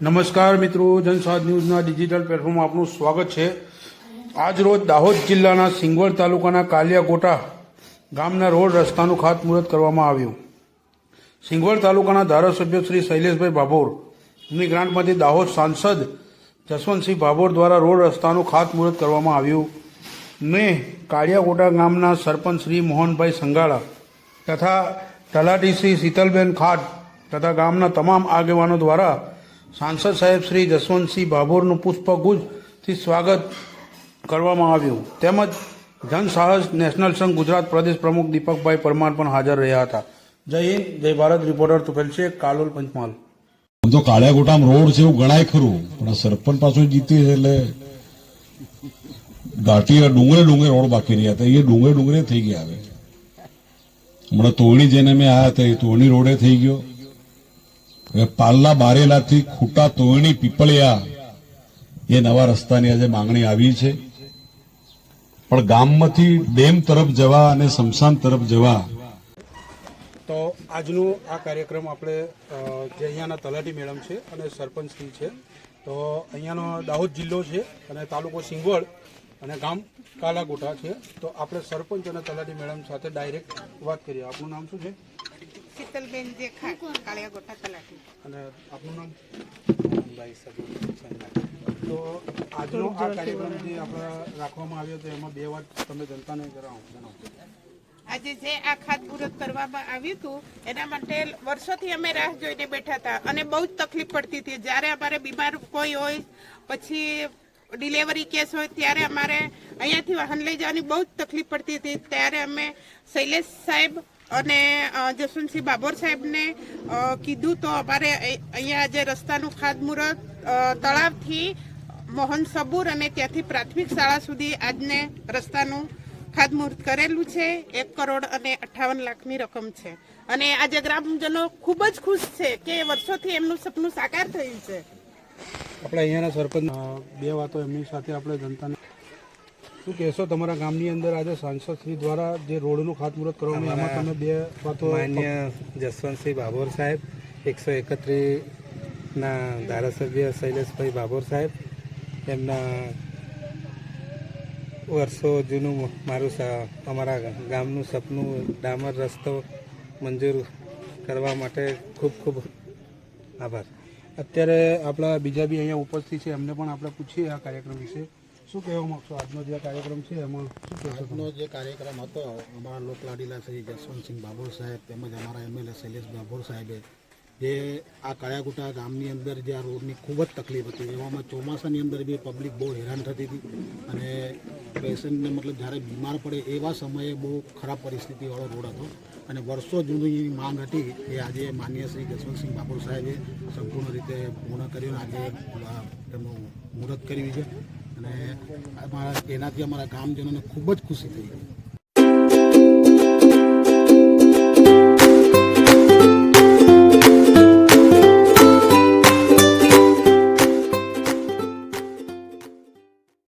નમસ્કાર મિત્રો, જનસ્વાદ ન્યૂઝના ડિજિટલ પ્લેટફોર્મમાં આપનું સ્વાગત છે। આજ રોજ દાહોદ જિલ્લાના સિંગવડ તાલુકાના કાલિયાકોટા ગામના રોડ રસ્તાનું ખાતમુહૂર્ત કરવામાં આવ્યું। સિંગવડ તાલુકાના ધારાસભ્ય શ્રી શૈલેષભાઈ ભાભોરની ગ્રાન્ટમાંથી દાહોદ સાંસદ જસવંતસિંહ ભાભોર દ્વારા રોડ રસ્તાનું ખાતમુહૂર્ત કરવામાં આવ્યું ને કાલિયાકોટા ગામના સરપંચ શ્રી મોહનભાઈ સંગાળા તથા તલાટી શ્રી શીતલબેન ખાટ તથા ગામના તમામ આગેવાનો દ્વારા सांसद साहेब श्री जसवंतसिंह भाभोरનું પુષ્પગુચ્છથી સ્વાગત કરવામાં આવ્યું। તેમજ જનસાહસ નેશનલ સંઘ ગુજરાત પ્રદેશ પ્રમુખ દીપકભાઈ પરમાર પણ હાજર રહ્યા હતા। જય હિન્દ, જય ભારત। રિપોર્ટર તુફેલ શેખ, કાલોલ, પંચમહાલ। તો કાળિયાકોટામાં રોડ છે એવું ગણાય ખરું, પણ સરપંચ પાછું જીતે છે એટલે ઘાટી ડુંગરે રોડ બાકી રહ્યા હતા, એ ડુંગરે થઈ ગયા। હવે હમણાં તોરણી જેને મેં આવ્યા હતા એ તોરણી રોડે થઈ ગયો। હવે પાલ્લા બારેલાથી ખૂટા તોરણી પીપળિયા એ નવા રસ્તાની આજે માંગણી આવી છે, પણ ગામમાંથી ડેમ તરફ જવા અને સ્મશાન તરફ જવા। તો આજનો આ કાર્યક્રમ આપણે જે અહીંયાના તલાટી મેડમ છે અને સરપંચ શ્રી છે, તો અહીંયાનો દાહોદ જિલ્લો છે અને તાલુકો સિંગવડ અને ગામ કાલાકોટા છે। તો આપણે સરપંચ અને તલાટી મેડમ સાથે ડાયરેક્ટ વાત કરીએ। આપનું નામ શું છે? શીતલબેન જે ખાટ, કાળિયાકોટા તલાટી। અને આપનું નામ? તો આજનો આ કાર્યક્રમ જે આપણે રાખવામાં આવ્યો તો એમાં બે વાત તમે જનતાને જણાવો। આજે જે આ ખાતમુહૂર્ત કરવામાં આવ્યું હતું એના માટે વર્ષોથી અમે રાહ જોઈને બેઠા હતા અને બહુ જ તકલીફ પડતી હતી। જ્યારે અમારે બીમાર કોઈ હોય, પછી ડિલિવરી કેસ હોય, ત્યારે અમારે અહીંયાથી વાહન લઈ જવાની બહુ જ તકલીફ પડતી હતી। ત્યારે અમે શૈલેષ સાહેબ અને જસવંતસિંહ ભાભોર સાહેબને કીધું તો અમારે અહીંયા જે રસ્તાનું ખાતમુહૂર્ત તળાવથી મોહન સબૂર અને ત્યાંથી પ્રાથમિક શાળા સુધી આજને રસ્તાનું ખાતમુહૂર્ત કરેલું છે। 1,58,58,00,000ની રકમ છે અને આજે ગ્રામજનો ખૂબ જ ખુશ છે કે વર્ષોથી એમનું સપનું સાકાર થયું છે। આપણે અહીંયાના સરપંચ બે વાતો એમની સાથે આપણે જનતાને શું કહેશો? તમારા ગામની અંદર આજે સાંસદ શ્રી દ્વારા જે રોડનું ખાતમુહૂર્ત કરવામાં એમાં તમે બે વાતો? માન્ય જસવંતસિંહ ભાભોર સાહેબ, 131ના ધારાસભ્ય શૈલેષભાઈ ભાભોર સાહેબ, એમના વર્ષો જૂનું મારું અમારા ગામનું સપનું ડામર રસ્તો મંજૂર કરવા માટે ખૂબ ખૂબ આભાર। અત્યારે આપણા બીજા બી અહીંયા ઉપસ્થિત છે, એમને પણ આપણે પૂછીએ આ કાર્યક્રમ વિશે। શું કહેવા માગશો? આજનો જે કાર્યક્રમ છે એમાં શું કહેશો? આજનો જે કાર્યક્રમ હતો અમારા લોકલાડીલા શ્રી જસવંતસિંહ ભાભોર સાહેબ તેમજ અમારા એમએલએ શૈલેષ ભાભોર સાહેબે જે આ કાળિયાકોટા ગામની અંદર જે આ રોડની ખૂબ જ તકલીફ હતી, એવામાં ચોમાસાની અંદર બી પબ્લિક બહુ હેરાન થતી હતી અને પેશન્ટને મતલબ જ્યારે બીમાર પડે એવા સમયે બહુ ખરાબ પરિસ્થિતિવાળો રોડ હતો અને વર્ષો જૂની માંગ હતી એ આજે માન્ય શ્રી જસવંતસિંહ ભાભોર સાહેબે સંપૂર્ણ રીતે પૂર્ણ કર્યું અને આજે એમનું મુહૂર્ત કર્યું છે અને એનાથી અમારા ગામજનોને ખૂબ જ ખુશી થઈ ગઈ।